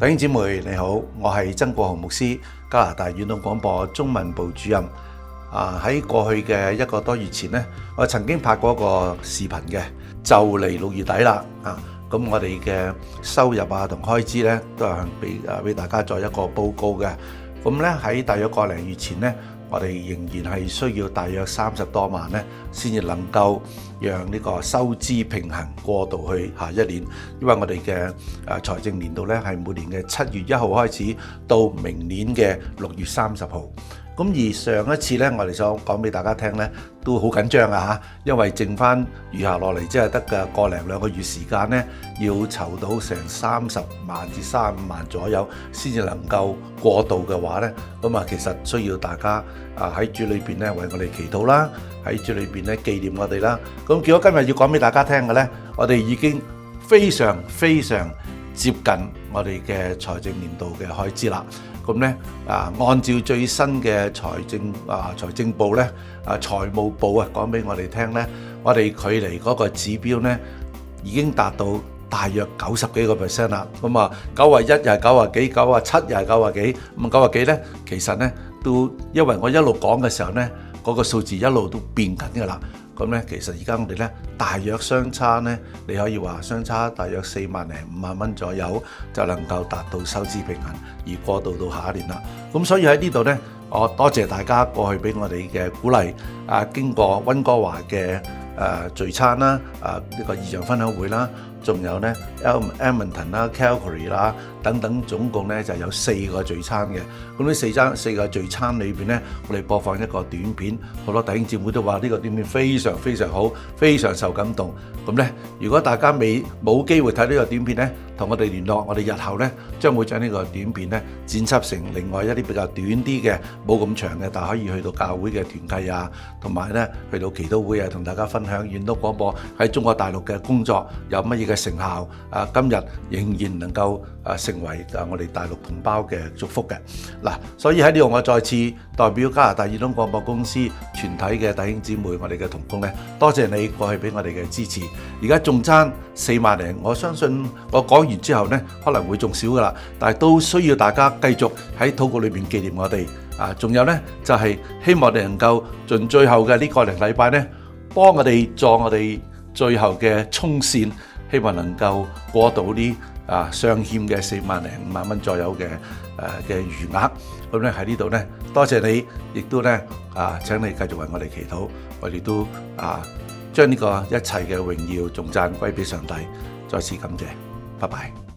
弟兄姊妹你好，我係曾國豪牧師，加拿大遠東廣播中文部主任。喺過去嘅1個多月前呢，我曾經拍過一個視頻嘅，就嚟6月底啦。咁我哋嘅收入同開支呢，都係俾大家作一個報告嘅。咁呢喺大約個零月前呢，我哋仍然係需要大約30多萬呢，先至能夠讓呢個收支平衡過渡去下一年。因為我哋嘅財政年度呢，係每年嘅7月1號開始到明年嘅6月30號。咁而上一次呢，我哋想講俾大家聽呢，都好緊張啊嚇，因為剩翻餘下落嚟，即係得嘅個零2個月時間呢，要籌到成30萬至35萬左右，先至能夠過渡嘅話呢，咁其實需要大家喺主裏邊呢為我哋祈禱啦，喺主裏邊呢紀念我哋啦。咁結果今日要講俾大家聽嘅呢，我哋已經非常接近我哋嘅財政年度嘅開支啦。咁咧按照最新嘅財政部咧財務部講俾我哋聽咧，我哋距離嗰個指標咧已經達到大約90幾個%啦。咁91又係90幾，97又係90幾，咁90幾咧，其實咧都因為我一路講嘅時候咧，嗰個數字一路都變緊㗎啦。咁咧，其實而家我哋咧大約相差咧，你可以話相差大約4萬零5萬蚊左右，就能夠達到收支平衡而過渡到下一年啦。咁所以喺呢度咧，我多謝大家過去俾我哋嘅鼓勵。經過溫哥華嘅聚餐啦，呢個異象分享會啦，仲有咧 Edmonton 啦、Calgary 啦等等，總共咧就有4個聚餐嘅。咁呢4個聚餐裏邊咧，我哋播放一個短片，好多弟兄姊妹都話呢個短片非常好，非常受感動。咁咧，如果大家冇機會睇呢個短片咧，同我哋聯絡，我哋日後咧將會將呢個短片咧剪輯成另外一啲比較短啲嘅，冇咁長嘅，但係可以去到教會嘅團契同埋咧去到祈禱會同大家分享遠東廣播喺中國大陸嘅工作有乜嘢嘅成效。今日仍然能夠成為我哋大陸同胞嘅祝福嘅。所以喺呢度我再次代表加拿大遠東廣播公司全體嘅弟兄姊妹，我哋嘅同工咧，多謝你過去俾我哋嘅支持。而家仲爭4萬零，我相信我講完之後呢，可能會仲少噶啦，但係都需要大家繼續喺禱告裏邊紀念我哋。仲有呢，就係希望我哋能夠盡最後嘅呢個零禮拜呢，幫我哋做我哋最後嘅衝線，希望能夠過到啲尚欠嘅4萬零5萬蚊左右嘅餘額。咁咧喺呢度呢，多謝你，亦都呢請你繼續為我哋祈禱，我哋都將呢個一切嘅榮耀頌讚歸俾上帝。再次感謝，拜拜。